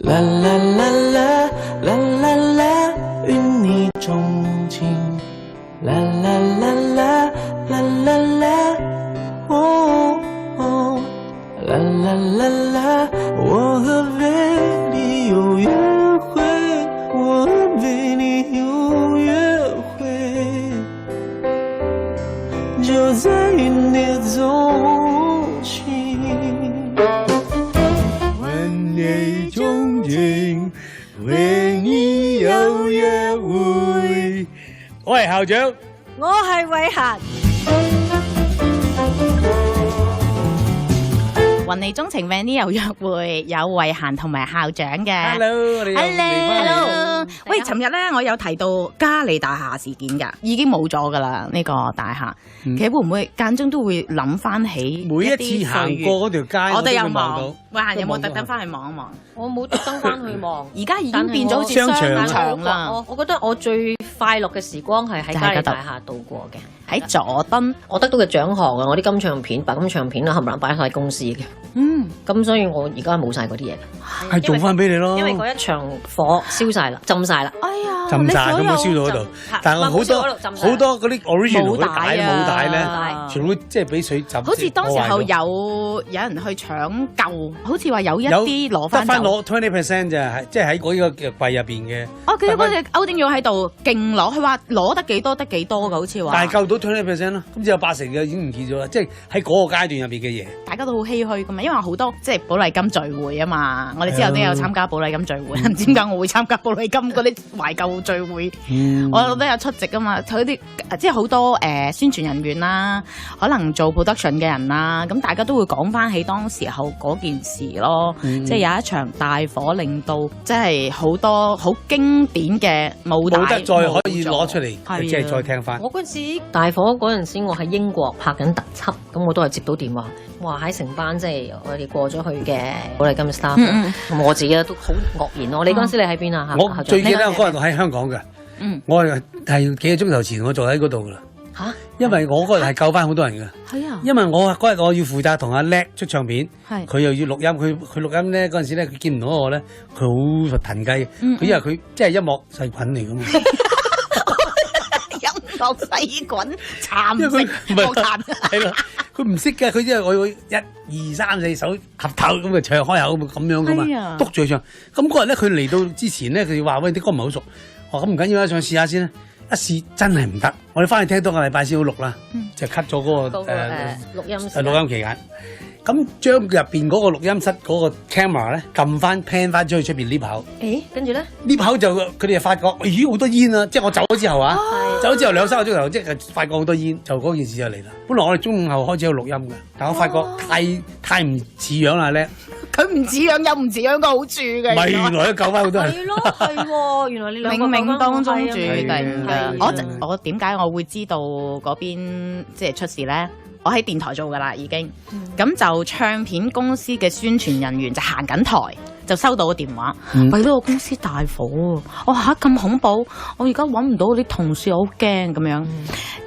啦啦啦啦啦啦啦，與你鍾情。啦啦啦啦啦啦啦，哦哦，啦啦啦啦，我和為你有約會，我和為你有約會，就在於你鍾情。為你鍾情，為你有約會。我係校長，我係偉嫻。雲你鍾情 Vanny 有約會，有慧嫻同埋校長嘅。Hello， 我哋又嚟返嚟。Hello，喂，尋日咧我有提到嘉利大廈事件㗎，已經冇咗㗎啦呢個大廈。其實會唔會間中都會諗翻起每一次行過嗰條街，我哋有望到。慧嫻有冇特登翻去望一望？我冇特登翻去望，而家已經變咗好似商場啦。我覺得我最快樂嘅時光係喺嘉利大廈度過嘅，喺佐敦，我得到嘅獎項啊，我啲金唱片、白金唱片啊，冚唪唥擺喺公司嘅。咁所以我而家冇晒嗰啲嘢，係做翻俾你咯。因為嗰一場火燒晒啦，浸晒啦。哎呀，浸晒咁樣燒到嗰度，但係好多嗰啲 original 嗰啲母帶咧，全部即係俾水浸。好似當時候有人去搶救，好似話有一啲攞翻，得翻攞 20% 咋，即係喺嗰個櫃入邊嘅。哦，佢嗰隻歐丁要喺度勁攞，佢話攞得幾多得幾多嘅，好似話。但係救到 20% 咯，咁只有80嘅已經唔見咗啦，即係喺嗰個階段入邊嘅嘢。大家都好唏噓噶嘛，因為好多即係寶麗金聚會啊嘛，我哋之後都有參加寶麗金聚會，唔知點解我會參加寶麗金嗰啲懷舊聚會，我都有出席噶嘛，佢啲即係好多宣傳人員啦，可能做 production 嘅人啦，咁大家都會講翻起當時候嗰件事咯，即係有一場大火令到即係好多好經典嘅舞帶冇得再可以攞出嚟，即係再聽翻。我嗰陣時大火嗰陣時，我喺英國拍緊特輯，咁我都係接到電話，話喺成班即係我哋過咗去嘅寶麗金 staff，我自己都好愕然咯。你嗰陣時你喺邊啊？我最記得我嗰日喺香港嘅，我係幾個鐘頭前我坐喺嗰度噶啦。嚇！因為我嗰日係救翻好多人嘅。係啊。因為我嗰日我要負責同阿叻出唱片，佢又要錄音，佢錄音咧嗰陣時咧，佢見唔到我咧，佢好騰雞。佢因為佢即係音樂細菌嚟噶嘛。音樂細菌，蠶食樂壇。係啦，佢唔識嘅，佢即係我要1、2、3、4首合頭咁嘅唱開口咁樣噶嘛，督住佢唱。咁嗰日咧，佢嚟到之前咧，佢話喂啲歌唔係好熟，我話咁唔緊要啦，上去試下先啦。一試真係唔得，我哋翻去聽多個禮拜先好錄啦，就 cut 咗嗰個錄音期間。咁將入邊嗰個錄音室嗰個 camera 咧撳翻 pan 翻出去出邊 lift 口。跟住咧 lift 口就佢哋就發覺咦好多煙啊！即係我走咗之後啊，走咗之後2、3個鐘頭，即係發覺好多煙，就嗰件事就嚟啦。本來我哋中午後開始有錄音嘅，但我發覺太唔似樣啦咧。佢唔似樣有唔似樣個好處嘅。咪原來都救翻好多人。係咯，係喎，原來你冥冥當中注定係㗎。我點解我會知道嗰邊即係出事咧？我喺電台做㗎啦，已經。咁就唱片公司嘅宣傳人員就行緊台，就收到個電話，喂，呢個公司大火啊！我嚇咁恐怖，我而家揾唔到我啲同事，我好驚咁樣。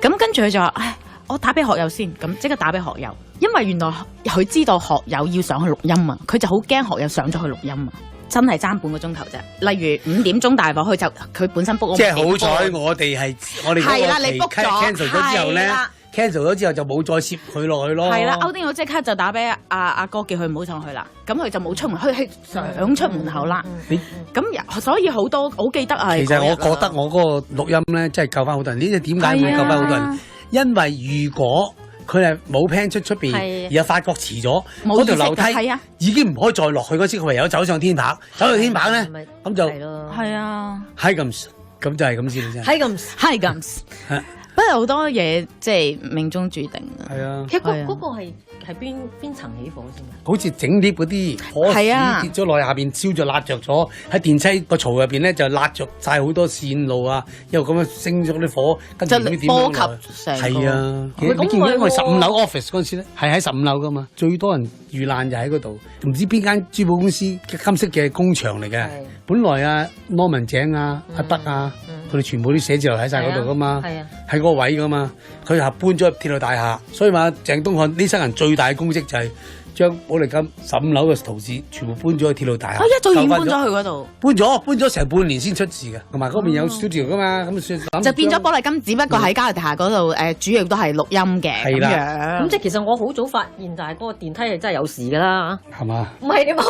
咁跟住佢就話：唉，我打俾學友先。咁即刻打俾學友，因為原來佢知道學友要上去錄音啊，佢就好驚學友上咗去錄音啊。真係爭半個鐘頭啫。例如5點鐘大火，佢本身 book 即係好彩，我哋嗰個期 cancel 咗之後咧。cancel 咗之後就冇再攝佢落去咯。係啦，歐丁我即刻就打俾阿哥叫佢唔好上去啦。咁佢就冇出門，佢係想出門口啦。咁所以好多好記得係。其實我覺得我嗰個錄音咧，真係救翻好多人。呢啲點解會救翻好多人？因為如果佢係冇 plan 出邊，而又發覺遲咗，嗰條樓梯已經唔可以再落去嗰時，佢唯有走上天棚。走上天棚咧，咁就係啊 ，high 咁就係咁先啦，真係 high 咁。不過好多嘢即係命中注定啊！係啊，其實嗰個係邊層起火先？好似整啲嗰啲火屎跌咗落下邊，燒咗焫着咗喺電梯個槽入邊咧，就焫着晒好多線路啊！又咁樣升咗啲火，跟住唔知點樣落。係啊，其實你見到我哋15樓 office 嗰陣時咧，係喺15樓噶嘛，最多人遇難就喺嗰度。唔知邊間珠寶公司金色嘅工場嚟嘅，本來啊羅文井啊阿德啊。佢哋全部啲寫字樓喺晒嗰度噶嘛，喺嗰個位噶嘛，佢係搬咗入鐵路大廈，所以話鄭東漢呢生人最大嘅功績就係將寶麗金15樓嘅圖紙全部搬咗去鐵路大廈。一早已經搬咗去嗰度。搬咗成半年先出事嘅，同埋嗰邊有 studio 噶嘛，咁就變咗寶麗金，只不過喺嘉利大廈嗰度主要都係錄音嘅咁樣。咁即係其實我好早發現，就係嗰個電梯係真係有事㗎啦，係嘛？唔係點解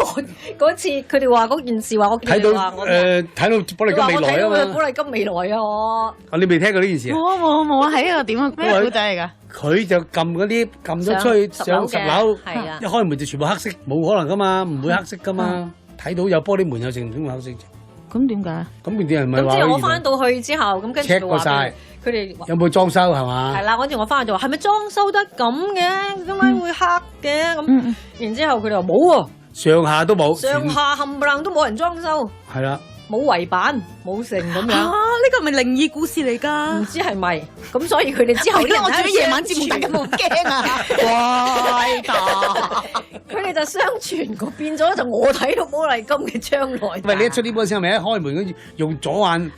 嗰次佢哋話嗰件事話我睇到睇到寶麗金未來啊嘛，寶麗金未來啊我。你未聽過呢件事啊？冇啊！係一個點啊？咩古仔嚟㗎？佢就撳咗出去上10樓，一開門就全部黑色，冇可能噶嘛，唔會黑色噶嘛。睇到有玻璃門有成點會黑色啫？咁點解？咁邊啲人咪話？咁之後我翻到去之後，咁跟住 check 過晒，佢哋有冇裝修係嘛？係啦，嗰陣我翻去就話係咪裝修得咁嘅？點解會黑嘅？咁然之後佢哋話冇喎，上下都冇，上下冚唪唥都冇人裝修。係啦。冇圍板，冇成咁樣。呢個係咪靈異故事嚟㗎？唔知係咪？咁所以佢哋之後啲人，我做咗夜晚節目，大家冇驚啊！怪㗎！佢哋就相傳個變咗，就我睇到寶麗金嘅將來。喂，你一出呢波先係咪一開門跟住用左眼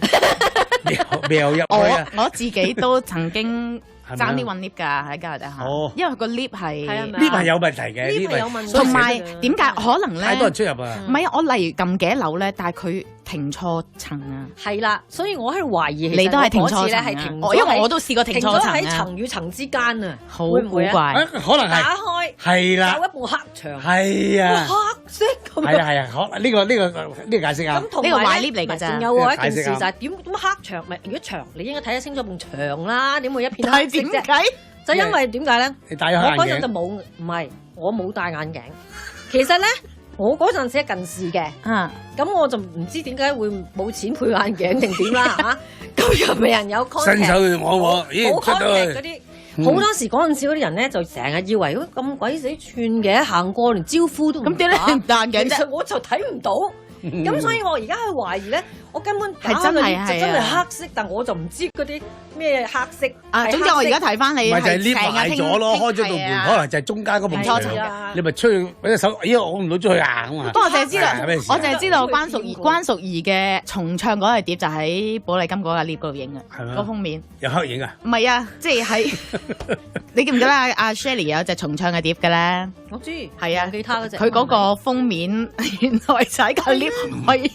瞄入去啊？我自己都曾經。爭啲揾 lift 㗎喺嘉利大廈，因為個 lift 係 lift 係有問題嘅，lift 係有問題。同埋點解可能咧？太多人出入啊！唔係啊，我例如撳幾多樓咧，但係佢停錯層啊。係啦，所以我喺度懷疑，你都係停錯層啊！因為我都試過停錯層啊。喺層與層之間啊，好古怪。可能係打開係啦，有一部黑牆。係啊，黑色咁。係啊，好呢個解釋啊。咁同呢個壞 lift 嚟㗎咋？仲有一件事就係點黑牆咪？如果牆你應該睇得清楚埲牆啦，點會一片黑色啫？點解？就因為點解咧？你戴咗眼鏡。我嗰陣就冇，唔係我冇戴眼鏡。其實咧，我嗰陣時係近視嘅。咁我就唔知點解會冇錢配眼鏡定點啦嚇。咁又俾人有 contact，伸手我，咦出到去嗰啲。好多時嗰陣時嗰啲人咧，就成日以為咁鬼死串嘅，行過連招呼都唔打。咁點咧？唔戴眼鏡啫。其實我就睇唔到。咁所以我而家去懷疑咧，我根本係真係黑色，但我就唔知嗰啲咩黑色。總之我而家睇翻你，咪就係 lift 埋咗咯，開咗道門，可能就係中間嗰埲牆。你咪出去揾隻手，咦我唔到出去啊咁啊！不過我淨係知道，我淨係知道關淑怡嘅重唱嗰個碟就喺寶麗金嗰個 lift 嗰度影嘅，係咪？個封面有黑影啊？唔係啊，即係喺你記唔記得阿 Shirley 有隻重唱嘅碟嘅咧？我知，係啊，吉他嗰隻。佢嗰個封面原來就喺個 lift。係，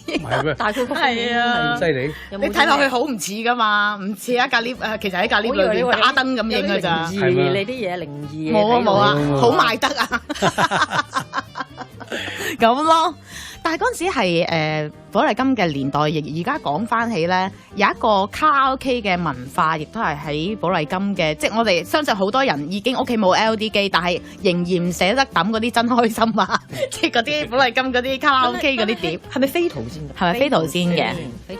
但係佢個封面係犀利。你睇落去好唔似噶嘛？唔似一架 lift，其實喺架 lift 裏邊打燈咁影噶咋。你啲嘢靈異。冇啊，好賣得啊！咁咯，但係嗰陣時係寶麗金嘅年代，而家講翻起咧，有一個卡拉 OK 嘅文化，亦都係喺寶麗金嘅，即係我哋相信好多人已經屋企冇 LD 機，但係仍然唔捨得抌嗰啲真開心啊！即係嗰啲寶麗金嗰啲卡拉 OK 嗰啲碟，係咪飛圖先？係咪飛圖先嘅？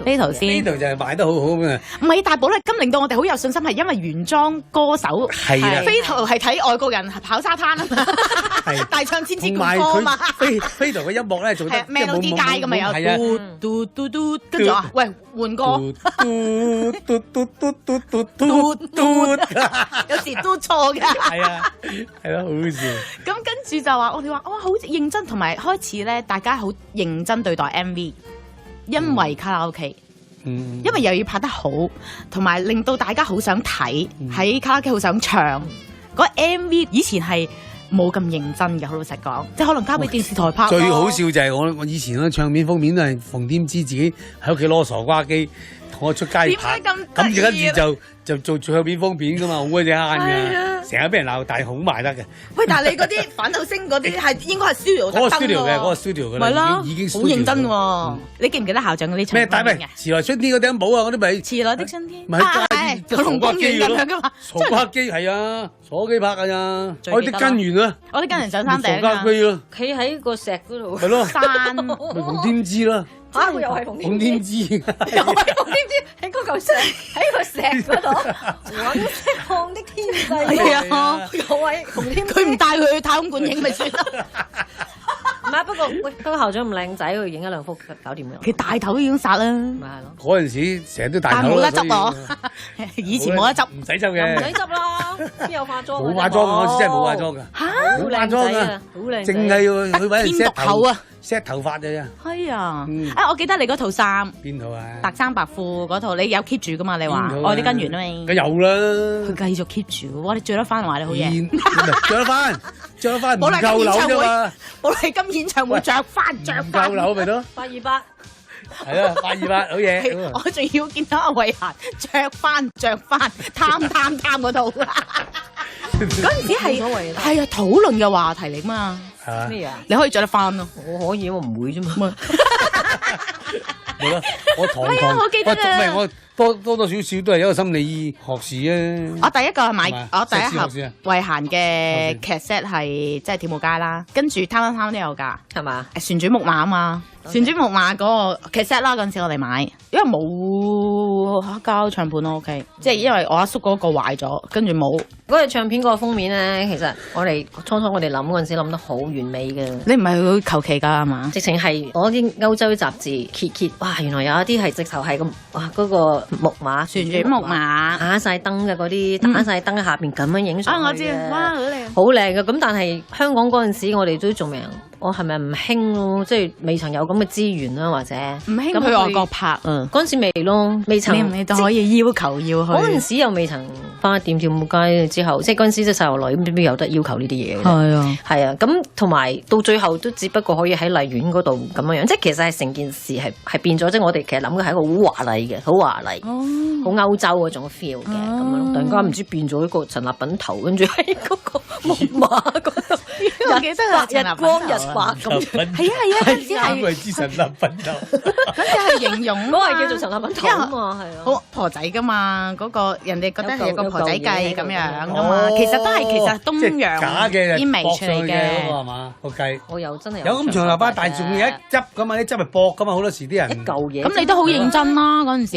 飛圖先，飛圖就係賣得好好嘅。唔係，但係寶麗金令到我哋好有信心，係因為原裝歌手係啊，飛圖係睇外國人跑沙灘啊嘛，大唱千支冠歌啊嘛，飛圖嘅音樂咧做得Melody街咁咪有。嘟嘟嘟，跟住啊，喂，換歌，嘟嘟嘟嘟嘟嘟嘟嘟，有時都錯嘅，係啊，係咯，好好笑。咁跟住就話，我哋話哇，好認真，同埋開始咧，大家好認真對待 MV，因為卡拉 OK，因為又要拍得好，同埋令到大家好想睇，喺卡拉 OK 好想唱，嗰 MV 以前係。冇咁認真嘅，好老實講，即係可能交俾電視台拍。最好笑就係我以前嗰唱片封面都係馮添枝自己喺屋企攞傻瓜機同我出街拍，咁跟住就做唱片封面噶嘛，好鬼死慳嘅，成日俾人鬧，但係好賣得嘅。喂，但係你嗰啲反斗星嗰啲係應該係 studio 特登喎。嗰個 studio 嘅，嗰個 studio 嘅咪咯，已經好認真喎。你記唔記得校長嗰啲唱片嘅？咩？遲來春天嗰頂帽啊，嗰啲咪？遲來的春天。咪係九龍公園咁樣噶嘛？傻瓜機係啊，傻機拍㗎咋？我啲根源啊，我啲根源上山頂啊。傻瓜機咯，企喺個石嗰度。係咯，山咪馮添枝啦。嚇！又係馮添枝，又係馮添枝喺嗰嚿石喺個石嗰度，揾色看的天際。係啊，又係馮添枝。佢唔帶佢去太空館影咪算咯。唔係，不過喂，嗰個校長咁靚仔，佢影一兩幅搞掂啦。佢大頭已經殺啦。咪係咯。嗰陣時成日都大頭。但係冇得執喎。以前冇得執，唔使執嘅。唔使執啦，邊有化妝？冇化妝，我真係冇化妝㗎。嚇！冇化妝㗎，好靚仔，淨係去揾人 set 頭啊。，set 頭髮嘅啫。係啊，我記得你嗰套衫，邊套啊？白衫白褲嗰套，你有 keep 住噶嘛？你話我啲根源啊嘛。梗有啦。佢繼續 keep 住，哇！你着得翻話你好嘢。着得翻，着得翻唔夠樓啫嘛。寶麗金演唱會着翻。唔夠樓咪咯。828。係啊，828好嘢。我仲要見到阿慧嫻着翻貪嗰套。嗰陣時係討論嘅話題嚟嘛。咩啊？你可以着得翻咯。我可以，我唔會啫嘛。冇啦，我堂堂，我記得啊。唔係我多少少都係一個心理學士啊。我第一個係買，我第一盒慧嫻嘅劇 set 係即係跳舞街啦，跟住貪都有㗎，係嘛？旋轉木馬啊嘛，旋轉木馬嗰個劇 set 啦，嗰陣時我哋買，因為冇黑膠唱片咯 ，OK， 即係因為我阿叔嗰個壞咗，跟住冇。嗰個唱片嗰個封面咧，其實我哋初我哋諗嗰陣時諗得好完美嘅。你唔係好求其㗎係嘛？直情係攞啲歐洲雜誌揭，哇！原來有一啲係直頭係咁，哇！嗰個木馬旋轉木馬打晒燈嘅嗰啲，打晒燈喺下邊咁樣影相。我知，哇！好靚，好靚嘅。咁但係香港嗰陣時，我哋都仲未，我係咪唔興咯？即係未曾有咁嘅資源啦，或者唔興去外國拍。嗰陣時未咯，未曾。你就可以要求要去。嗰陣時又未曾花店跳舞街之後，即係嗰陣時即係細路女，咁邊有得要求呢啲嘢嘅？係啊，咁同埋到最後都只不過可以喺荔園嗰度咁樣樣，即係其實係成件事係變咗，即係我哋其實諗嘅係一個好華麗嘅，好華麗，好歐洲嗰種 feel 嘅咁樣。突然間唔知變咗一個陳立品頭，跟住喺嗰個木馬嗰度，我記得日光日白咁。係啊，嗰陣時係因為知陳立品頭，嗰陣係形容嗰個係叫做陳立品頭啊嘛，係啊，好婆仔噶嘛，嗰個人哋覺得係個婆仔計咁樣噶嘛，其實都係東洋假嘅 image 嚟嘅，係嘛個計。我又真係有咁長頭髮，但係仲有一執噶嘛，啲執係薄噶嘛，好多時啲人一嚿嘢。咁你都好認真啦嗰陣時，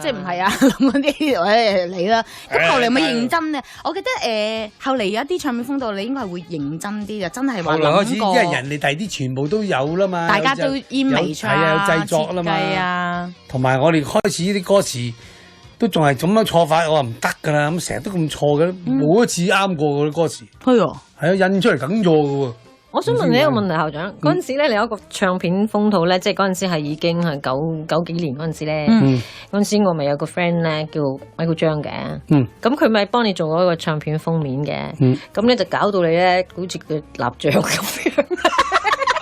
即係唔係啊諗嗰啲你啦。咁後嚟咪認真咧？我記得後嚟有一啲唱片風度，你應該係會認真啲就真係話諗過。後來開始，因為人哋第啲全部都有啦嘛，大家都 image 啊，有製作啦嘛，同埋我哋開始啲歌詞都仲係咁樣錯法，我話唔得噶啦，咁成日都咁錯嘅，冇一次啱過嗰啲歌詞。係啊，印出嚟梗錯嘅喎。我想問你一個問題，校長，嗰陣時咧，你有一個唱片封套咧，即係嗰陣時係已經係九幾年嗰陣時咧，嗰陣時我咪有個 friend 咧叫米高張嘅，咁佢咪幫你做嗰個唱片封面嘅，咁咧就搞到你咧好似個蠟像咁樣。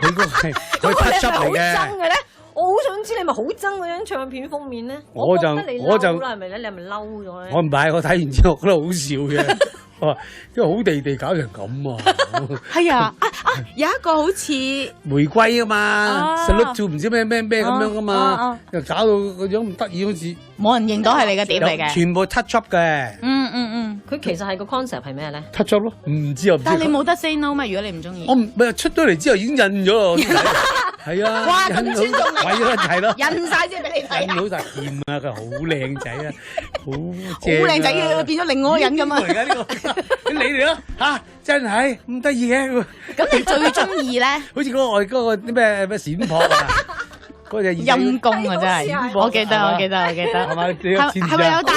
佢個係佢 touch up 嚟嘅。我好想知你咪好憎嗰張唱片封面咧？我就係咪咧？你係咪嬲咗咧？我唔係，我睇完之後覺得好笑嘅。因為好地地搞成咁啊！係啊，有一個好似玫瑰啊嘛，salute to唔知咩咁樣噶嘛，又搞到個樣唔得意，好似冇人認到係你嘅碟嚟嘅，全部 touch up 嘅。佢其實係個 concept 係咩咧 ？touch up 咯，唔知啊。但係你冇得 say no 咩？如果你唔中意，我唔係出咗嚟之後已經印咗咯。係啊，哇！咁尊重你，係咯，印晒先俾你睇。印好晒掂啊！佢好靚仔啊，好靚仔嘅，變咗另外一個人咁啊！而家呢個你嚟咯嚇，真係咁得意嘅。咁你最中意咧？好似嗰個外嗰個啲咩閃撲啊，嗰隻陰公啊真係，我記得。係咪？係咪有戴？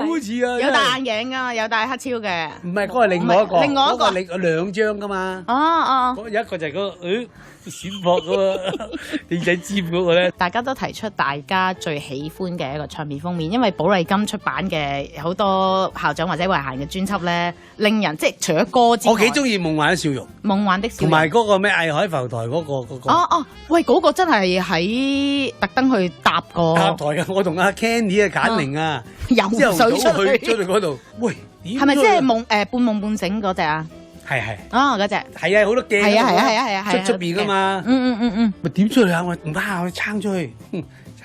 好似啊，有戴眼鏡噶，有戴黑超嘅。唔係，嗰個係另外一個，嗰個另兩張噶嘛。有一個就係嗰個閃撲嗰個耳仔尖嗰個咧。大家都提出大家最喜歡嘅一個唱片封面，因為寶麗金出版嘅好多校長或者慧嫻嘅專輯咧，令人即係除咗歌之外，我幾中意《夢幻的笑容》。夢幻的笑容同埋嗰個咩藝海浮台嗰個。喂，嗰個真係喺特登去搭過。搭台嘅，我同阿 Kenny 啊、簡寧啊，游水出去嗰度。喂，係咪即係半夢半醒嗰隻啊？係嗰隻係啊，好多鏡係啊，出邊噶嘛，咪點出嚟啊？我唔怕，我撐出去，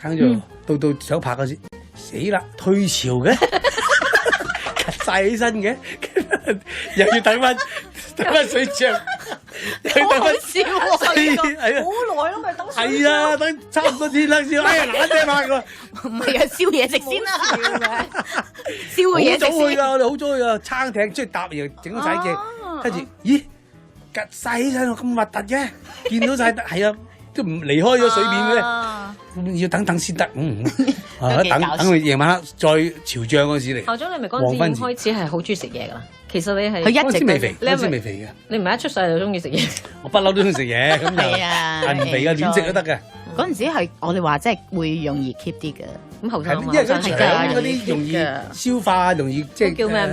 撐咗到手拍嗰時，死啦，退潮嘅，晒起身嘅，又要等翻水漲，好好笑啊！係啊，好耐咯，咪等水漲。係啊，等差唔多天啦先，哎呀，冷聲拍個，唔係啊，燒嘢食先啦，燒個嘢食先。好早去噶，我哋好早去噶，撐艇出去搭又整咗晒鏡。跟住，咦，趌晒起身咁核突嘅，見到晒係啊，都唔離開咗水面嘅，要等先得。等佢夜晚黑再潮漲嗰時嚟。校長，你咪嗰陣時開始係好中意食嘢噶啦。其實你係佢一直未肥，嗰時未肥嘅。你唔係一出世就中意食嘢？我不嬲都中意食嘢，咁係啊，係唔肥嘅，亂食都得嘅。嗰陣時係我哋話即係會容易 keep 啲嘅。咁後生因為嗰啲容易消化，容易即係叫咩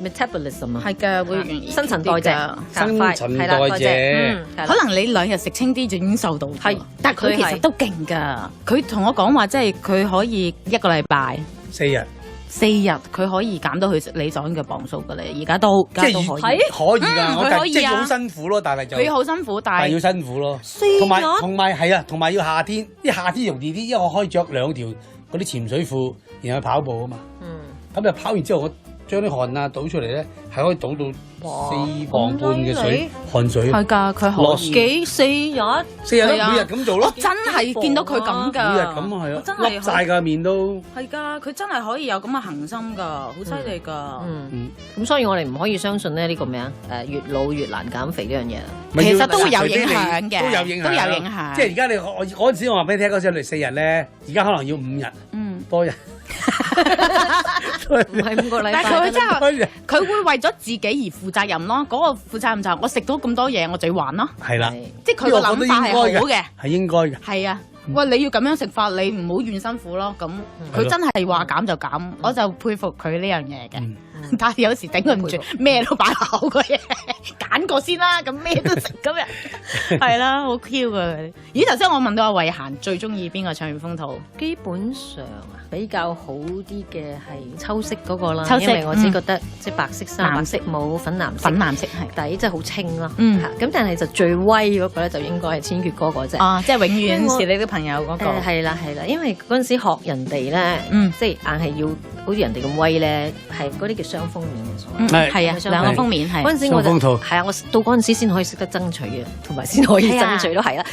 metabolism 啊？係嘅，會容易新陳代謝，新陳代謝。可能你2日食清啲就已經瘦到。係，但係佢其實都勁㗎。佢同我講話，即係佢可以1個禮拜4日。4日佢可以減到佢理想嘅磅數㗎咧，而家都可以㗎，佢可以啊，好辛苦咯，但係就佢好辛苦，但係要辛苦咯。同埋係啊，同埋要夏天，夏天容易啲，因為我可以着2條嗰啲潛水褲，然後跑步啊嘛。咁就跑完之後，我將啲汗啊倒出嚟咧，係可以倒到4磅半嘅水汗水。係㗎，佢落幾4日每日咁做咯。我真係見到佢咁㗎，每日咁係啊，笠曬個面都係㗎，佢真係可以有咁嘅恆心㗎，好犀利㗎。咁所以我哋唔可以相信咧呢個咩啊？越老越難減肥呢樣嘢。其實都會有影響嘅，都有影響。即係而家我嗰陣時我話俾你聽嗰陣嚟4日咧，而家可能要5日，多日。唔係5個禮拜，但係佢真係佢會為咗自己而負責任咯。嗰個負責任就係我食到咁多嘢，我就要還咯。係啦，即係佢個諗法係好嘅，係應該嘅。係啊，喂，你要咁樣食法，你唔好怨辛苦咯。咁佢真係話減就減，我就佩服佢呢樣嘢嘅。但係有時頂佢唔住，咩都擺口嘅嘢，揀過先啦。咁咩都食咁樣，係啦，好 Q 噶。咦，頭先我問到阿慧嫻最中意邊個唱片封套？基本上比較好啲嘅係秋色嗰個啦，因為我只覺得即係白色衫、白色帽、粉藍色係底，即係好清咯。咁但係就最威嗰個咧，就應該係千珏嗰個啫。即係永遠是你啲朋友嗰個。係啦，因為嗰陣時學人哋咧，即係硬係要好似人哋咁威咧，係嗰啲叫雙封面嘅。係啊，兩個封面係。嗰陣時我就係啊，我到嗰陣時先可以識得爭取嘅，同埋先可以爭取都係啦。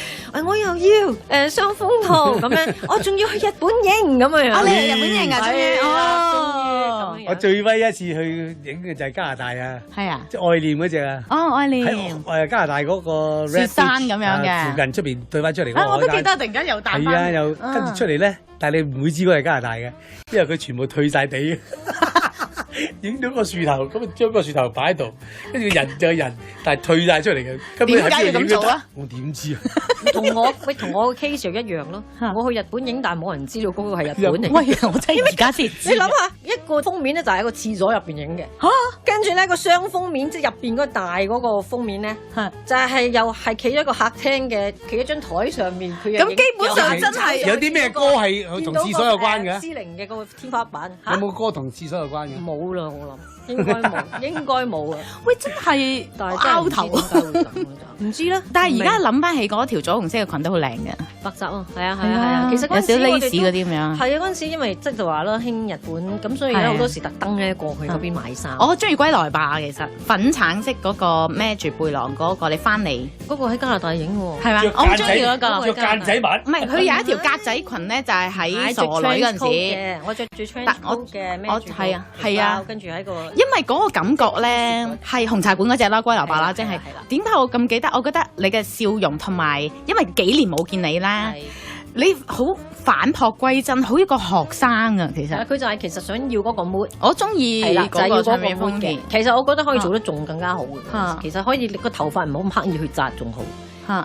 我又要雙封套咁樣，我仲要去日本影咁樣。你係日本影啊？終於哦！我最威一次去影嘅就係加拿大啊。係啊，即係愛念嗰隻啊。愛念。加拿大嗰個雪山咁樣嘅附近出邊對翻出嚟。我都記得，突然間又彈翻。係啊，又跟住出嚟咧，但係你唔會知嗰係加拿大嘅，因為佢全部退晒地。影到個樹頭，咁將個樹頭擺喺度，跟住人就人，但係退晒出嚟嘅。點解要咁做啊？我點知啊？同我嘅 case 又一樣咯。我去日本影，但係冇人知道嗰個係日本嚟。喂，我真係而家先知。你諗下，一個封面咧就喺個廁所入邊影嘅。跟住咧個雙封面，即係入邊嗰大嗰個封面咧，就係又係企喺個客廳嘅，企喺張台上面。咁基本上真係有啲咩歌係同廁所有關嘅？司令嘅嗰個天花板。有冇歌同廁所有關嘅？冇啦，我諗應該冇啊！喂，真係拗頭啊！唔知啦。但係而家諗翻起嗰條左紅色嘅裙都好靚嘅，白澤啊，係啊。其實有少 lace 嗰啲咁樣。係啊，嗰陣時因為即係就話啦，興日本，咁所以咧好多時特登咧過去嗰邊買衫。我中意歸來吧，其實粉橙色嗰個孭住背囊嗰個，你翻嚟嗰個喺加拿大影喎，係嘛？我好中意嗰個。着間仔襪。唔係，佢有一條格仔裙咧，就係喺傻女嗰陣時。我着住 trench coat 嘅，孭住係啊，跟住喺個。因為嗰個感覺咧係紅茶館嗰隻啦，歸來吧啦，即係點解我咁記得？我覺得你嘅笑容同埋，因為幾年冇見你啦，你好返璞歸真，好一個學生啊！其實佢就係其實想要嗰個 mood，我中意嗰個唱片封面。其實我覺得可以做得仲更加好嘅。其實可以個頭髮唔好咁刻意去紮仲好。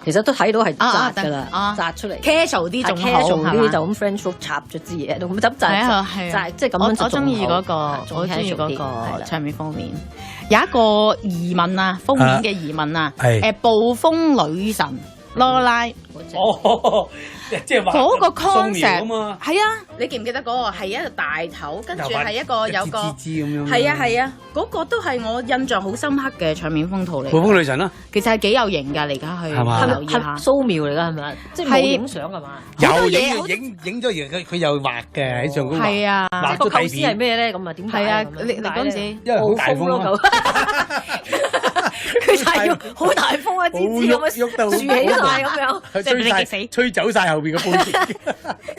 其實都睇到係紮㗎啦，紮出嚟 casual 啲仲好， casual 啲就咁 French look 插咗支嘢，咁執紮即係咁樣就仲好。我中意嗰個，我中意嗰個唱片封面。有一個疑問啊，封面嘅疑問啊，暴風女神羅拉嗰隻，即係話嗰個 concept 啊嘛，係啊，你記唔記得嗰個係一個大頭，跟住係一個有個咁樣，係啊，嗰個都係我印象好深刻嘅唱片封套嚟。暴風女神啦，其實係幾有型㗎，你而家去留意下。蘇苗嚟㗎係咪？即係冇影相係嘛？有影咗嘢，佢又畫嘅喺上高畫。係啊，畫個構思係咩咧？咁啊點解？係啊，你嗰陣時因為好大風咯。佢就係要好大風啊，支咁樣喐到豎起晒咁樣，即係俾你激死，吹走晒後邊嘅背景，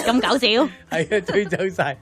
咁搞笑。係啊，吹走晒，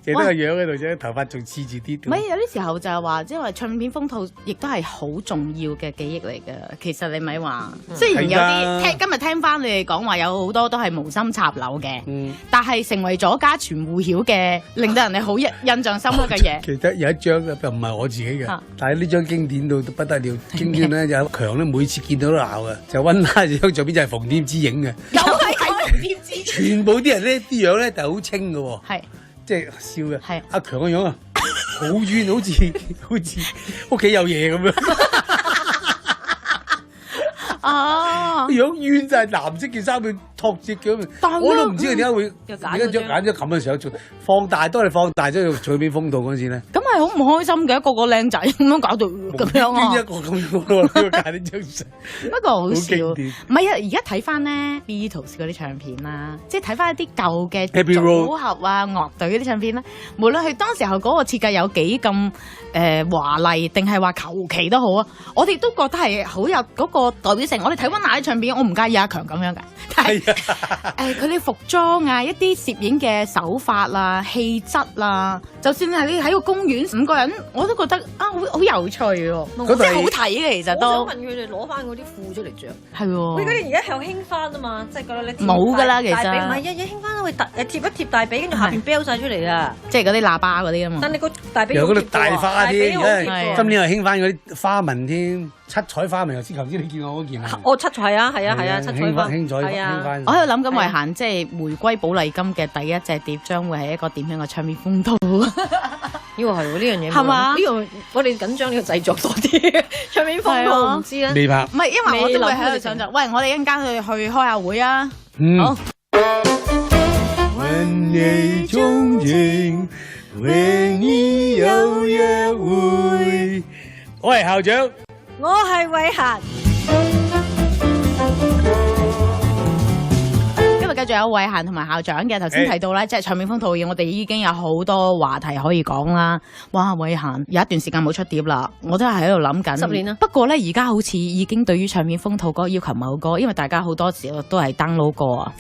淨得個樣喺度啫，頭髮仲黐住啲。唔係有啲時候就係話，即係話唱片封套亦都係好重要嘅記憶嚟㗎。其實你咪話，雖然有啲今日聽翻你哋講話，有好多都係無心插柳嘅，但係成為咗家傳戶曉嘅，令到人哋好印象深刻嘅嘢。其實有一張咧，又唔係我自己嘅，但係呢張經典到不得了，經典咧有強咧，每次見到都鬧嘅，就溫拉張相片就係馮添枝影嘅，又係馮添枝，全部啲人咧啲樣咧就好清嘅喎，係即係笑嘅，係阿強嘅樣啊，好冤，好似屋企有嘢咁樣。哦，樣冤就係藍色件衫佢托住咁，我都唔知佢點解會而家揀咗咁嘅時候做放大，都係放大咗做唱片封套嗰陣時咧。咁係好唔開心嘅，個個靚仔咁樣搞到咁樣啊！邊一個咁樣咯？呢個揀呢張相，不過好笑。唔係啊，而家睇翻咧 Beatles 嗰啲唱片啦，即係睇翻一啲舊嘅組合啊、樂隊嗰啲唱片啦，無論佢當時候嗰個設計有幾咁華麗，定係話求其都好啊，我哋都覺得係好有嗰個代表性。我哋睇溫拿啲唱片，我唔介意阿強咁樣嘅，但係佢哋服裝啊、一啲攝影嘅手法啊、氣質啊，就算係你喺個公園5個人，我都覺得啊好有趣喎，即係好睇嘅其實都。我想問佢哋攞翻嗰啲褲出嚟着，係喎。喂，嗰啲而家又興翻啊嘛，即係覺得你冇㗎啦，其實唔係日日興翻會貼一貼大髀，跟住下邊標晒出嚟啊，即係嗰啲喇叭嗰啲啊嘛。但你個大髀有嗰啲大花添，今年又興翻嗰啲花紋添。七彩花紋頭先你見我嗰件啊？哦，七彩啊，係啊，七彩花，興翻。我喺度諗緊慧嫻即係回歸寶麗金嘅第一隻碟，將會係一個點樣嘅唱片封套？以為係喎呢樣嘢，係嘛？呢個我哋緊張呢個製作多啲，唱片封套唔知咧。未拍。唔係，因為我都會喺度想就，喂，我哋一陣間去開下會啊！好。問你鍾情，為你有約會。我係校長。我係慧嫻。今日繼續有慧嫻同埋校長嘅，頭先提到咧，即係唱片封套嘢，我哋已經有好多話題可以講啦。哇，慧嫻有一段時間冇出碟啦，我都係喺度諗緊。10年啦。不過咧，而家好似已經對於唱片封套嗰個要求唔係好高，因為大家好多時候都係 download 過啊，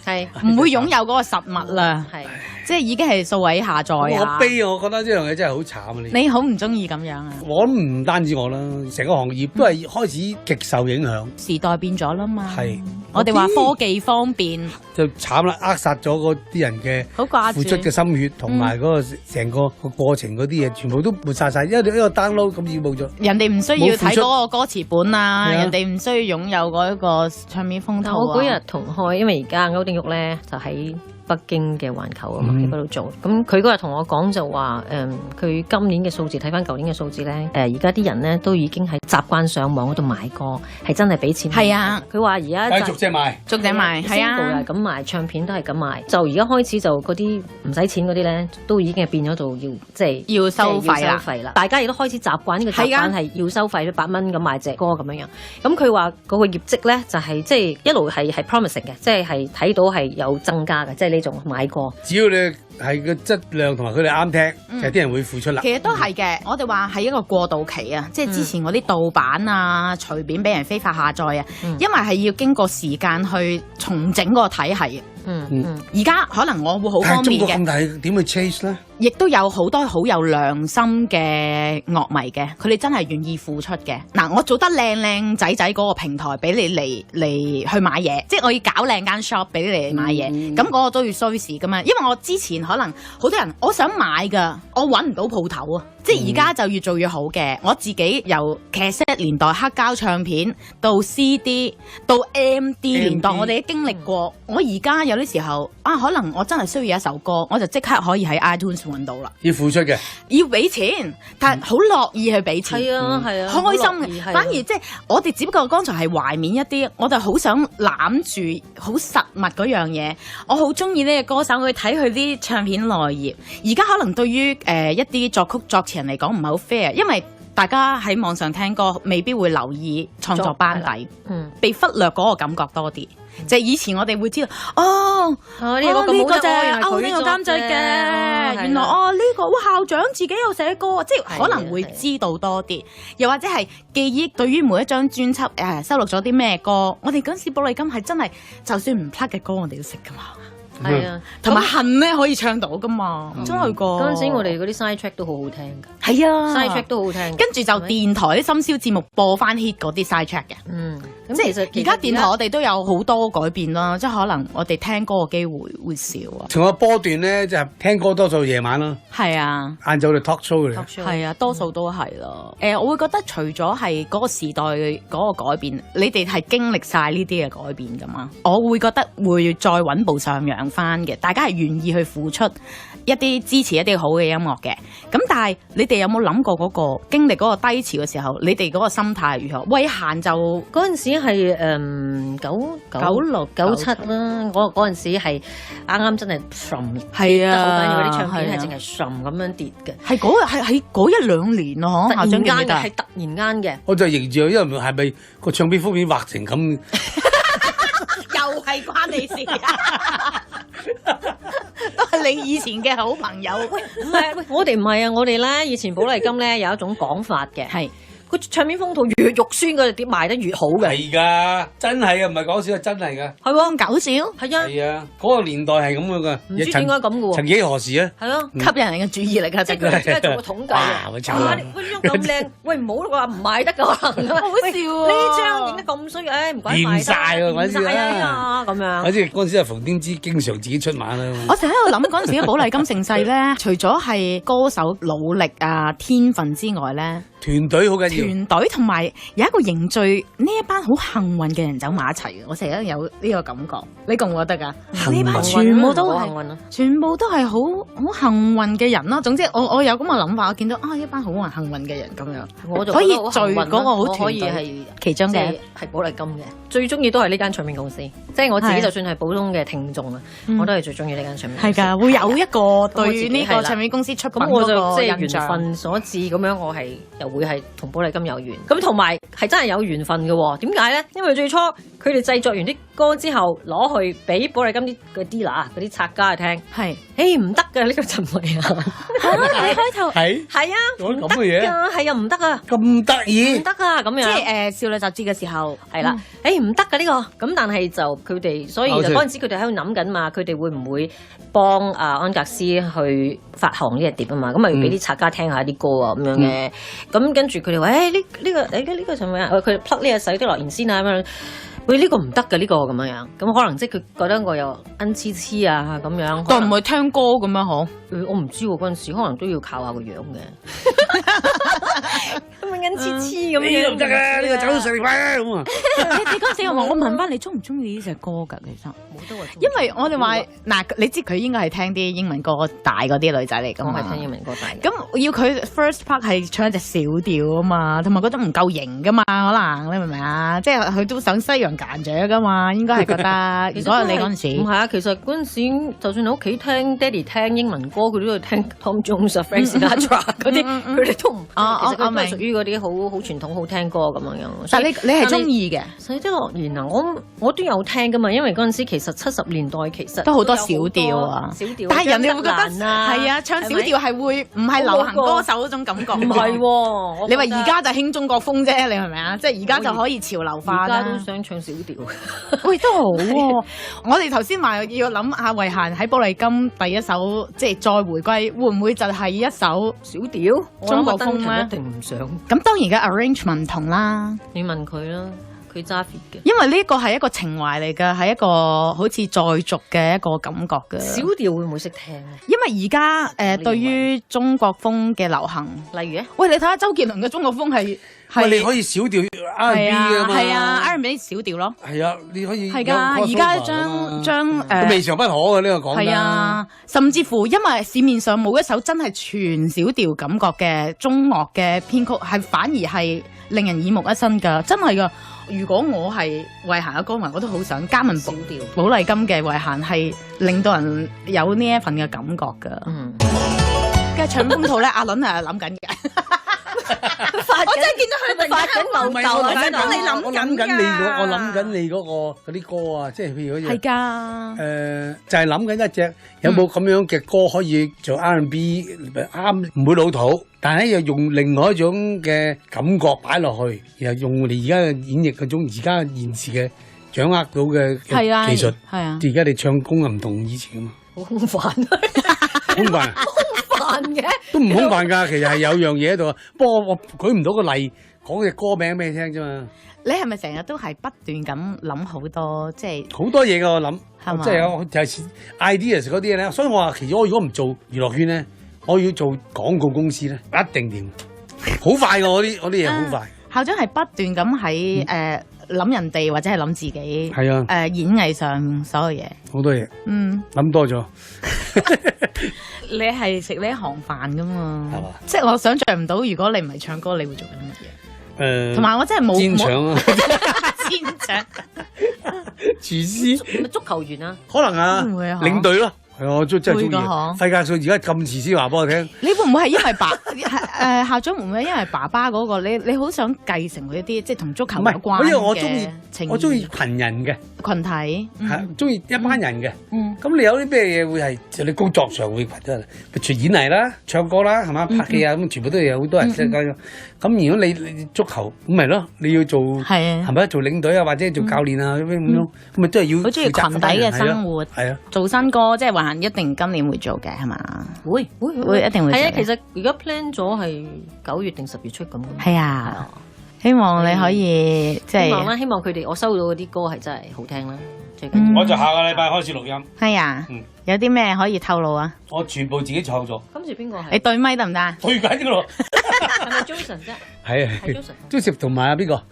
係唔會擁有嗰個實物啦，係。即係已經係數位下載啊！我悲啊！我覺得呢樣嘢真係好慘啊！你好唔中意咁樣啊？我唔單止我啦，成個行業都係開始極受影響。時代變咗啦嘛，係我哋話科技方便就慘啦，扼殺咗嗰啲人嘅付出嘅心血同埋嗰個成個過程嗰啲嘢，全部都抹殺晒，因為呢個 download 咁已經冇咗。人哋唔需要睇嗰個歌詞本啊，人哋唔需要擁有嗰一個唱片封套啊。我嗰日同開，因為而家歐丁玉咧就喺北京嘅環球啊嘛，喺嗰度做。咁佢嗰日同我講就話，佢今年嘅數字睇翻舊年嘅數字咧，而家啲人咧都已經係習慣上網嗰度買歌，係真係俾錢。係啊，佢話而家逐隻賣，逐隻賣，係啊，咁賣唱片都係咁賣。就而家開始就嗰啲唔使錢嗰啲咧，都已經係變咗做要即係要收費啦。大家亦都開始習慣呢個習慣係要收費，100蚊咁買隻歌咁樣樣。咁佢話嗰個業績咧就係即係一路係 promising 嘅，即係睇到係有增加嘅，即係呢種買過。只要你係個質量同埋佢哋啱聽，就啲人會付出啦。其實都係嘅，我哋話係一個過渡期啊，即係之前嗰啲盜版啊，隨便俾人非法下載啊，因為係要經過時間去重整嗰個體系。而家可能我會好方便嘅。中國咁大，點去 chase 咧？亦都有好多好有良心嘅樂迷嘅，佢哋真係願意付出嘅。嗱，我做得靚靚仔仔嗰個平台俾你嚟去買嘢，即係我要搞靚間 shop 俾你嚟買嘢，咁嗰個都要需時噶嘛。因為我之前可能好多人我想買噶，我揾唔到鋪頭啊。即係而家就越做越好嘅。我自己由cassette年代黑膠唱片到 CD 到 MD 年代，我哋都經歷過。我而家有啲時候啊，可能我真係需要一首歌，我就即刻可以喺 iTunes 揾到啦。要付出嘅，要俾錢，但係好樂意去俾錢。係啊，係啊，開心嘅。反而即係我哋只不過剛才係懷緬一啲，我哋好想攬住好實物嗰樣嘢。我好中意呢個歌手，我去睇佢啲唱片內頁。而家可能對於一啲作曲作詞人嚟講唔係好 fair， 因為大家喺網上聽歌未必會留意創作班底，被忽略嗰個感覺多啲。即係以前我哋會知道，呢個就係歐呢個監製嘅，原來呢個校長自己有寫歌，即係可能會知道多啲，又或者係記憶對於每一張專輯收錄咗啲咩歌，我哋嗰陣時寶麗金係真係就算唔 plug 嘅歌，我哋都識噶嘛。係啊，同埋恨咧可以唱到噶嘛，真係個。嗰陣時我哋嗰啲 side track 都好好聽噶。係啊 ，side track 都好聽。跟住就電台啲深宵節目播翻 hit 嗰啲 side track 嘅。咁其實而家電台我哋都有好多改變啦，即係可能我哋聽歌嘅機會少啊。仲有波段咧，就係聽歌多數夜晚咯。係啊，晏晝就 talk show 嚟。係啊，多數都係咯。我會覺得除咗係嗰個時代嗰個改變，你哋係經歷晒呢啲嘅改變噶嘛？我會覺得會再穩步上揚翻嘅，大家係願意去付出一啲支持一啲好嘅音樂嘅。咁但係你哋有冇諗過嗰個經歷嗰個低潮嘅時候，你哋嗰個心態如何？慧嫻就嗰陣時係96、97啦，嗰陣時係啱啱真係跌得好緊要，嗰啲唱片係淨係咁樣跌嘅。係嗰一兩年咯，突然間嘅係突然間嘅。我就認住，因為係咪個唱片封面畫成咁？又係關你事啊！都係你以前嘅好朋友。喂，我哋唔係啊！我哋咧以前寶麗金咧有一種講法嘅，係個唱片封套越肉酸嗰隻碟賣得越好嘅。係㗎，真係啊，唔係講笑，真係㗎。係喎，搞笑。係啊。係啊，嗰個年代係咁樣㗎。唔知點解咁嘅喎。曾幾何時啊？係咯，吸引人嘅注意力啊！即係佢做個統計啊！哇，呢張咁靚，喂唔好啦，話唔賣得㗎可能。好笑啊！呢張影得咁衰，唔怪賣得。厭曬喎嗰陣時啊！咁樣。嗰陣時係馮天之經常自己出馬啦。我成日喺度諗嗰陣時嘅寶麗金盛世咧，除咗係歌手努力啊、天分之外咧，團隊好緊要。團隊同埋有一個凝聚呢一班好幸運嘅人走埋一齊嘅，我成日都有呢個感覺。你覺唔覺得㗎？呢班全部都係好幸運嘅人咯。總之我有咁嘅諗法，我見到一班好幸運嘅人咁樣，我就可以聚嗰個好團隊係其中嘅係寶麗金嘅。最中意都係呢間唱片公司，即係我自己就算係普通嘅聽眾啊，我都係最中意呢間唱片公司。係㗎，會有一個對呢個唱片公司出品嗰個印象。咁我就即係緣分所致咁樣，我係又會係同寶麗金有緣。咁同埋係真係有緣分嘅喎。點解咧？因為最初佢哋製作完啲歌之後，攞去俾寶麗金啲嗰啲嗰啲拆家去聽，係唔得㗎呢個就唔係啊！你開頭係啊，唔得㗎，係啊唔得啊，咁得意唔得啊咁樣。即係少女雜誌嘅時候係啦，唔得㗎呢個。咁但係就佢哋，所以就嗰陣時佢哋喺度諗緊嘛，佢哋會唔會幫安格斯去發行呢隻碟啊嘛？咁咪俾啲拆家聽下啲歌啊咁樣嘅。咁跟住佢哋話呢個係咪啊？佢 plug 呢隻洗的樂言先啊咁樣。喂，呢個唔得㗎，呢個咁樣樣，咁可能即係佢覺得我有恩痴痴啊咁樣，但唔係聽歌咁樣嗬？我唔知喎，嗰陣時可能都要靠下個樣嘅。咁咪恩痴痴咁樣唔得啊！呢個走到上嚟咁啊！你嗰陣時我問翻你中唔中意呢隻歌㗎？其實冇得話，因為我哋話嗱，你知佢應該係聽啲英文歌大嗰啲女仔嚟㗎嘛？我係聽英文歌大嘅。咁要佢 first part 係唱一隻小調啊嘛，同埋覺得唔夠型㗎嘛，可能你明唔明啊？即係佢都想西洋間著噶嘛，應該係覺得。如果你嗰陣時唔係啊，其實嗰陣時就算你屋企聽爹哋聽英文歌，佢都會聽 Tom Jones、Frank Sinatra 嗰啲，佢哋都唔。其實佢都係屬於嗰啲好傳統好聽歌咁樣樣。但係你係中意嘅？洗的樂言啊，我都有聽噶嘛，因為嗰陣時其實70年代其實都好多小調啊，小調。但係人哋會覺得係啊，唱小調係會唔係流行歌手嗰種感覺？唔係喎，你話而家就興中國風啫，你係咪啊？即係而家就可以潮流化啦。都想唱小調，喂都好喎！我哋頭先話要諗下慧嫻喺寶麗金第一首即係再回歸，會唔會就係一首小調中國風咧？一定唔想。咁當然嘅 arrangement 唔同啦，你問佢啦，佢揸 fit 嘅。因為呢個係一個情懷嚟㗎，係一個好似再續嘅一個感覺㗎。小調會唔會識聽咧？因為而家對於中國風嘅流行，例如咧，喂你睇下周杰倫嘅中國風係。你可以小調 R&B 啊嘛，係啊 R&B 小調咯，係啊，你可以係㗎，而家將未嘗不可嘅呢個講係啊，甚至乎因為市面上冇一首真係全小調感覺嘅中樂嘅編曲，係反而係令人耳目一新㗎，真係㗎。如果我係慧嫻嘅歌迷，我都好想加盟小調寶麗金嘅慧嫻，係令到人有呢一份嘅感覺㗎。跟住唱封套咧，阿倫係諗緊嘅。我真係見到佢發緊吽哣，我真係你我諗緊你嗰啲歌啊，即係譬如嗰隻係㗎，就係諗緊一隻有冇咁樣嘅歌可以做 R&B 啱，唔會老土，但係又用另外一種嘅感覺擺落去，然後用我哋而家嘅演繹嗰種而家現時嘅掌握到嘅技術，係啊，而家你唱功又唔同以前啊嘛，好空泛，空泛。嘅都唔空泛㗎，其實係有樣嘢喺度。不過我舉唔到個例，講隻歌名俾你聽啫嘛。你係咪成日都係不斷咁諗好多，即係好多嘢㗎？我諗，即係有就係 ideas 嗰啲嘢咧。所以我話其實我如果唔做娛樂圈咧，我要做廣告公司咧，一定掂。好快㗎，我啲嘢好快。校長係不斷咁喺諗人哋或者係諗自己，係啊，演藝上所有嘢，好多嘢，諗多咗。你係食呢一行飯㗎嘛？係嘛？即係我想象唔到，如果你唔係唱歌，你會做緊乜嘢？同埋我真係冇戰場啊！戰場，廚師、足球員啊？可能啊，領隊咯。係我真係中意。費格遜而家咁遲先話俾我聽。你會唔會係因為校長會唔會因為爸爸嗰個你好想繼承佢一啲即係同足球有關嘅？因為我中意群人嘅群體，係中意一班人嘅。咁你有啲咩嘢會係就你工作上會群得，譬如演藝啦、唱歌啦，係嘛拍戲啊咁，全部都有好多人參加。咁如果你足球咁咪咯，你要做係咪做領隊啊，或者做教練啊咁樣，咁咪都係要。好中意群體嘅生活，係啊，做新歌即係話一定今年會做嘅係嘛？會一定會。係啊，其實而家 plan 咗係9月定10月出咁。係啊，希望你可以即係希望啦，希望佢哋我收到嗰啲歌係真係好聽啦。最緊要我就下個禮拜開始錄音。係啊，有啲咩可以透露啊？我全部自己創作。跟住邊個係？你對咪得唔得啊？對緊㗎咯。係咪 Jason 啫？係啊，Joseph 同埋邊個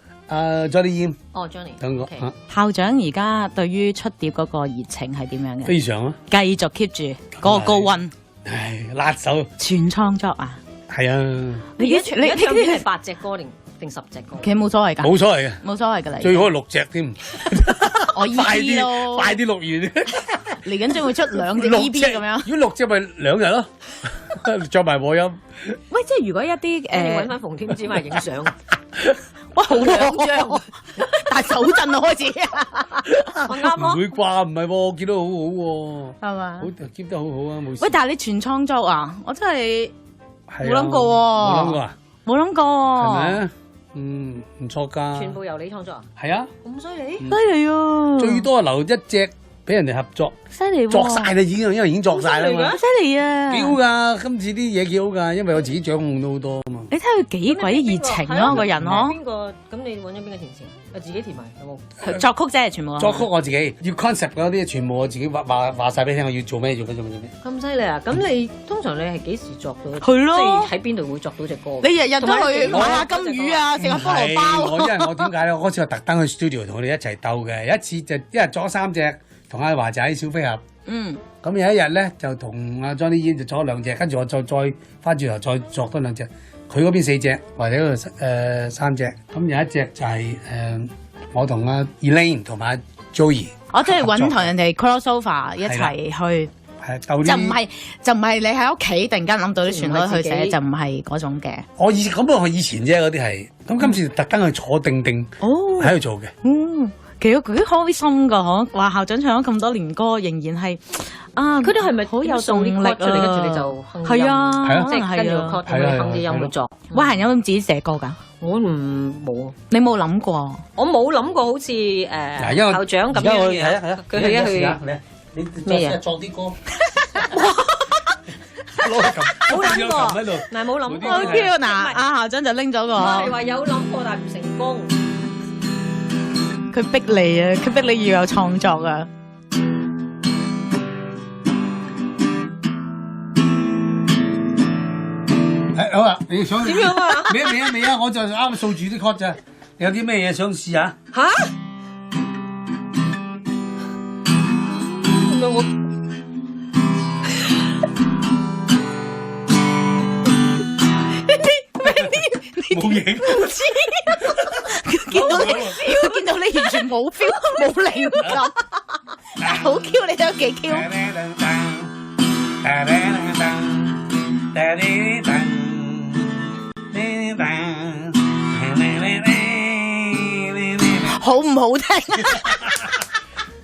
？Johnny Yim。哦，Johnny。等我。校長而家對於出碟嗰個熱情係點樣嘅？非常啊！繼續 keep 住嗰個高溫。唉，辣手。全創作啊！係啊。你唱片係8隻歌定10隻歌？其實冇所謂㗎。冇所謂嘅。冇所謂㗎啦。最好係6隻添。我 EP 咯，快啲錄完。嚟緊將會出2隻 EP 咁樣。如果6隻咪2日咯，再埋和音。喂，即係如果一啲揾翻馮添枝翻嚟影相。哇，好2張，但係手震啊開始。我啱咯。唔會啩？唔係喎，我見到好好喎。係嘛？好 keep 得好好啊，冇事。喂，但係你全創作啊？我真係冇諗過喎。冇諗過啊？冇諗過。係咪？唔錯㗎。全部由你創作啊？係啊。咁犀利？犀利啊！最多留1隻俾人哋合作。犀利喎！作晒啦已經，因為已經作晒啦嘛。犀利啊！幾好㗎，今次啲嘢幾好㗎，因為我自己掌控到好多啊嘛。你睇佢幾鬼熱情咯，個人嗬。邊個？咁你揾咗邊個填詞？我自己填埋有冇？作曲啫，全部。作曲我自己，要 concept 嗰啲全部我自己話晒俾你聽，我要做咩做咩做咩。咁犀利啊！咁你通常你係幾時作到？係咯。即係喺邊度會作到隻歌？你日日都去買下金魚啊，食下菠蘿包。因為我點解咧？我嗰次我特登去 studio 同佢哋一齊鬥嘅，有一次就一日作3隻，同阿華仔小飛俠。咁有一日咧就同阿 Johnny Yim 就作咗2隻，跟住我再翻轉頭再作多2隻。佢嗰邊4隻，或者嗰度3隻。咁有一隻就係我同阿 Elaine 同埋 Joey。我即係揾同人哋 crossover 一齊去。係就唔係你喺屋企突然間諗到啲旋律去寫，就唔係嗰種嘅。我以前啫，嗰啲係。咁今次特登去坐定喺度做嘅。其實佢開心噶嗬，話校長唱咗咁多年歌，仍然係佢哋係咪好有動力出嚟？跟住你就係啊，即係跟住個 chord 哼啲音去作。哇，係有咁自己寫歌噶？我冇，你冇諗過？我冇諗過，好似校長咁樣嘅。係啊，佢去你咩嘢？作啲歌。冇諗過，唔係冇諗過。好 Q 嗱，阿校長就拎咗個。係話有諗過，但係唔成功。佢逼你啊！佢逼你要有創作啊！好啊！你想點樣啊？未啊！我就啱掃住啲 chord 咋。有啲咩嘢想試下？嚇？唔係我。冇嘢。唔知。見到你完全冇 feel 冇靈感，好 Q 你都幾 Q。好唔好聽？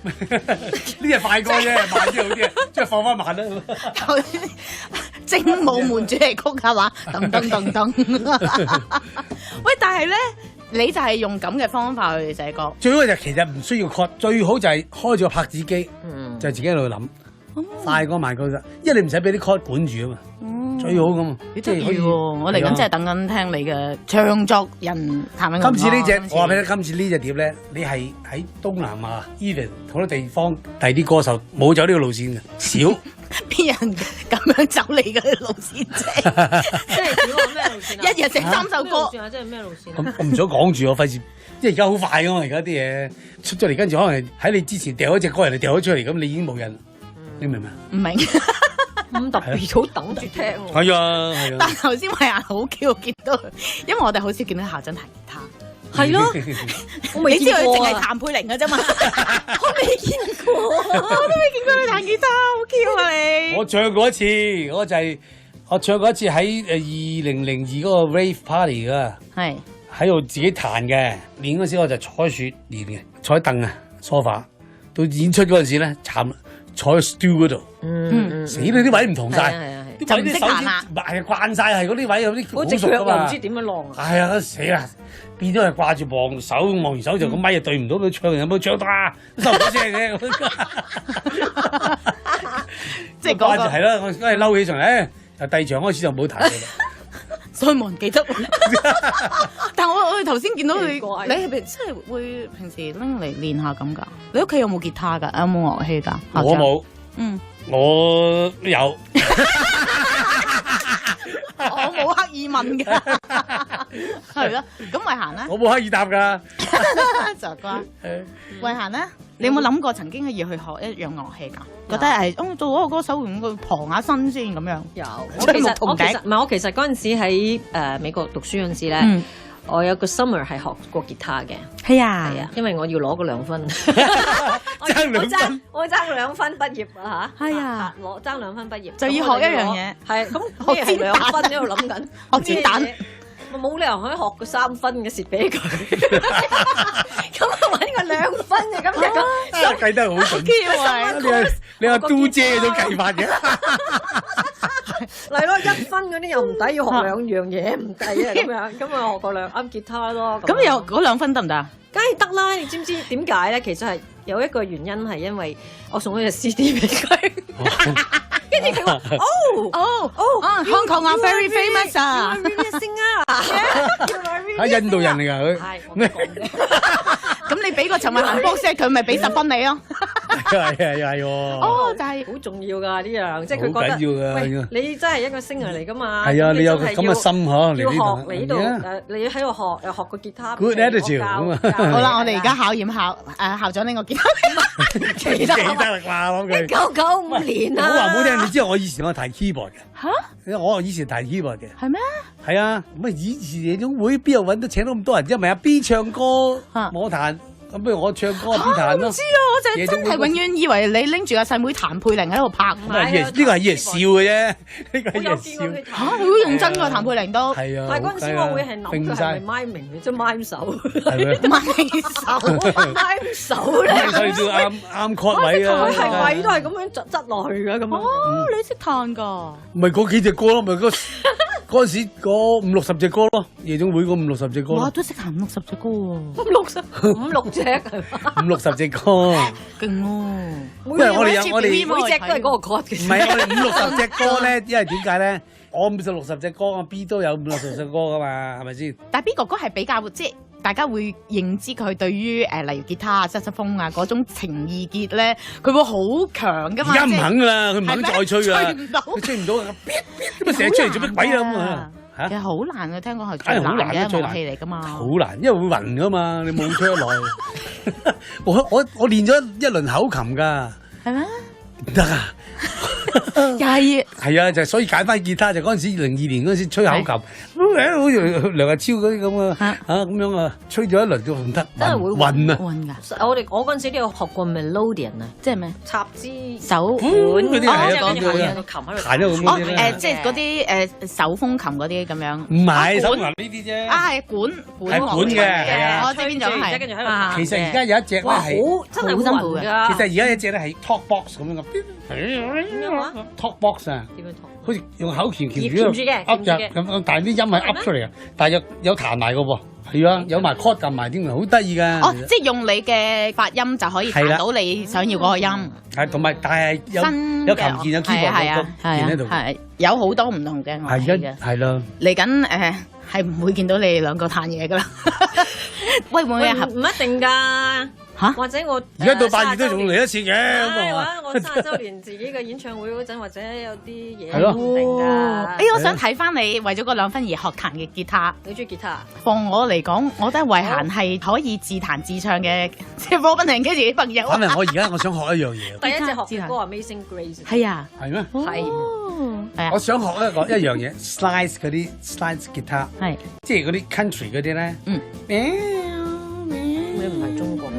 呢隻快歌啫，慢啲好啲，即係放翻慢啦。精武門主題曲係嘛？噔噔噔噔。喂，但係咧，你就係用咁嘅方法去寫歌。最好就其實唔需要 cut，最好就係開咗個拍子機，就自己喺度諗快歌慢歌啫，因為你唔使俾啲 cut 管住啊嘛。最好咁，幾得意喎！我嚟緊真係等緊聽你嘅唱作人譚詠麟。今次呢隻，我話俾你，今次呢隻碟咧，你係喺東南亞 even 好多地方第啲歌手冇走呢個路線嘅，少。邊人咁樣走你嘅路線啫？即係少咩路線啊？一日寫3首歌，即係咩路線？我唔想講住，我費事，因為而家好快噶嘛，而家啲嘢出咗嚟，跟住可能喺你之前掉咗隻歌，人哋掉咗出嚟，咁你已經冇人，你明唔明？唔明。咁特別好等住聽喎。係啊，係啊。但係頭先慧嫻好 Q， 見到佢，因為我哋好少見到夏珍彈吉他。係咯，我未見過。你知佢淨係譚佩玲嘅啫嘛？我未見過，我都未見過你彈吉他，好 Q 啊你！我唱過一次，我唱過一次喺2002嗰個 Rave Party 噶，係喺度自己彈嘅。練嗰時我就坐雪練嘅，坐喺凳啊 sofa。到演出嗰陣時咧，慘。坐喺 studio 嗰度，死你啲位唔同晒，就唔識彈啦，係慣晒係嗰啲位有啲好熟噶嘛，唔知點樣晾啊，係啊死啦，變咗係掛住望手，望完手就個咪又對唔到，佢唱有冇唱得啊，收唔到聲嘅，即係掛住係啦，我梗係嬲起上嚟，由第二場開始就冇彈嘅啦。所以冇人記得，但係我哋頭先見到你係咪真係會平時拎嚟練下咁㗎？你屋企有冇吉他㗎？有冇樂器㗎？我冇，我有，我冇刻意問㗎，係咯。咁慧嫻咧？我冇刻意答㗎，就乖。慧嫻咧？你有冇諗過曾經要去學一樣樂器㗎？覺得係做嗰個歌手會唔會傍下身先咁樣？有，我其實嗰陣時喺美國讀書嗰陣時咧，我有個 summer 係學過吉他嘅。係啊，因為我要攞個2分，爭2分，我爭2分畢業啊嚇！係啊，爭2分畢業就要學一樣嘢。係咁，咩係2分喺度諗緊？學煎蛋。冇理由可以學個3分嘅蝕俾佢，咁我揾個2分嘅咁就計得好準。你話嘟姐都計法嘅，嚟咯1分嗰啲又唔抵，要學2樣嘢唔抵啊咁樣，咁啊學個啱吉他咯。咁有嗰2分得唔得啊？梗係得啦！你知唔知點解咧？其實係有一個原因係因為我送咗隻 CD 俾佢。跟住佢話香港啊 very famous 啊 ，really a singer，喺印度人嚟㗎佢。係，我講嘅。咁你俾個陳慧嫻 box 佢，咪俾10分你咯？係哦，但係好重要㗎呢樣，即係佢覺得，喂，你真係一個 singer 嚟㗎嘛？係啊，你有咁嘅心嗬，要學你呢度你喺度學又學個吉他。Good attitude 咁啊！好啦，我哋而家考驗校長呢個吉他。記得啦啩，講句。1995年啊！好話唔好聽，你知道我以前我彈 keyboard 嘅。嚇！我以前彈 keyboard 嘅。係咩？係啊，咁啊以前夜總會邊度揾到請到咁多人？因為阿 B 唱歌，我彈，咁不如我唱歌 B 彈咯。我唔知啊，我就真係永遠以為你拎住阿細妹譚佩玲喺度拍。呢個係以嚟笑嘅啫，呢個係以嚟笑。嚇！佢好認真㗎，譚佩玲都。係啊。但係嗰陣時我會係諗佢係咪 miming 嘅，即係 mime 手。係咩？mime 手咧。所以要啱 cut 位啊。佢係位都係咁樣執落去㗎咁啊。哦，你識彈㗎？唔係嗰幾隻歌咯，咪嗰陣時嗰50-60隻歌咯，夜總會嗰50-60隻歌。哇，都識彈50隻歌喎！5-6隻，50-60隻歌，勁喎！因為我哋每隻都係嗰個 cut 嘅。唔係我哋5-60隻歌咧，因為點解咧？我50-60隻歌，我 B 都有50-60隻歌噶嘛，係咪先？但係 B 哥哥係比較即係大家會認知佢對於例如吉他啊、薩克斯風啊嗰種情意結咧，佢會好強噶嘛。而家唔肯噶啦，佢唔肯再吹噶，佢吹唔到，咁啊成日出嚟做乜鬼啊咁啊！其實好難嘅，聽講係最難嘅樂器嚟噶嘛。好難，因為會暈噶嘛，你冇吹得耐。我練咗一輪口琴噶。係咩？唔得啊！又係啊，就所以揀翻吉他就嗰陣時02年嗰陣時吹口琴，好似梁日超嗰啲咁啊咁樣啊，吹咗一輪都唔得，真係會暈啊！我嗰陣時都有學過 melodian 啊，即係咩？插支手管嗰啲係啊，跟住彈個琴喺度彈咗咁嗰啲咧。即係嗰啲手風琴嗰啲咁樣。唔係手風琴呢啲啫。係管嘅，我知邊種係。跟住喺度。其實而家有一隻咧係真係好辛苦㗎。其實而家一隻咧係 talk box 咁樣嘅。talk box 啊，點樣 talk？好似用口鉗住嘅，噏着咁，但係啲音係噏出嚟啊！但係有彈埋嘅喎，係啊，有埋 chord 夾埋添啊，好得意㗎。哦，即係用你嘅發音就可以彈到你想要嗰個音。係，同埋但係有琴鍵有 keyboard 鍵喺度，係有好多唔同嘅樂器嘅。係咯，嚟緊係唔會見到你哋兩個彈嘢㗎啦。喂，會唔會合？唔一定㗎。或者我而家到8月都仲嚟一次嘅。我30週年自己嘅演唱會嗰陣，或者有啲嘢唔定㗎。我想睇翻你為咗個兩分而學彈嘅吉他。你中意吉他？放我嚟講，我覺得慧嫻係可以自彈自唱嘅，即係 Robin 嘅自己朋友。反正我而家我想學一樣嘢。第一隻學嘅歌係 Amazing Grace。係啊。係咩？係。我想學一樣嘢 ，slide 嗰啲 slide 吉他。係。即係嗰啲 country 嗰啲咧。你唔係中國嘅。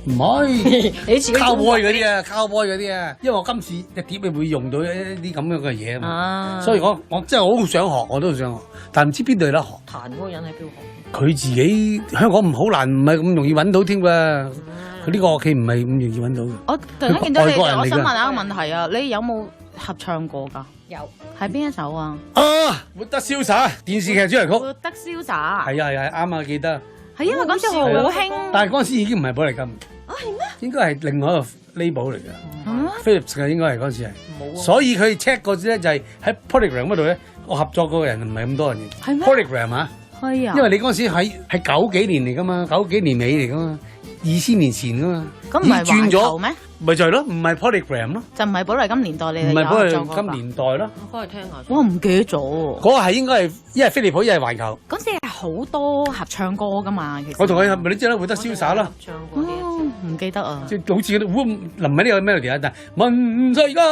唔可以，cowboy 嗰啲啊，cowboy 嗰啲啊，因為我今次隻碟你會用到一啲咁樣嘅嘢啊嘛，所以我真係好想學，我都想學，但係唔知邊度有得學。彈嗰個人喺邊度學？佢自己香港唔好難，唔係咁容易揾到添㗎。佢呢個樂器唔係咁容易揾到嘅。我突然間見到你，我想問下一個問題啊，你有冇合唱過㗎？有。係邊一首啊？活得瀟灑電視劇主題曲。活得瀟灑。係啊，啱啊，記得。係因為嗰陣時好興。但係嗰陣時已經唔係寶麗金。係咩？應該係另外一個 label 嚟嘅，Philips 嘅應該係嗰陣時係，所以佢 check 嗰時咧就係喺 Polygram 嗰度咧，我合作嗰個人唔係咁多人嘅。係咩 ？Polygram 啊，係啊，因為你嗰陣時係90幾年嚟噶嘛，90幾年尾嚟噶嘛，2000年前噶嘛，咁唔係環球咩？咪就係咯，唔係 Polygram 咯，就唔係寶麗金年代你哋唔係寶麗金年代咯，我翻去聽下。我唔記得咗喎。嗰個係應該係一係飛利浦，一係環球。嗰時係好多合唱歌噶嘛，其實。我同佢咪你知啦，活得瀟灑咯。合唱過啲，唔記得啊。即係好似嗰啲，唔係呢個 melody 啊，但係問世間，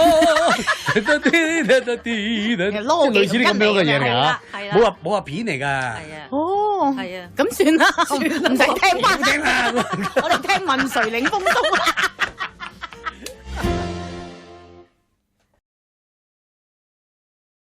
即係類似啲咁樣嘅嘢嚟嚇，冇話片嚟㗎。係啊。哦。係啊。咁算啦，唔使聽翻。我哋聽問誰領風騷。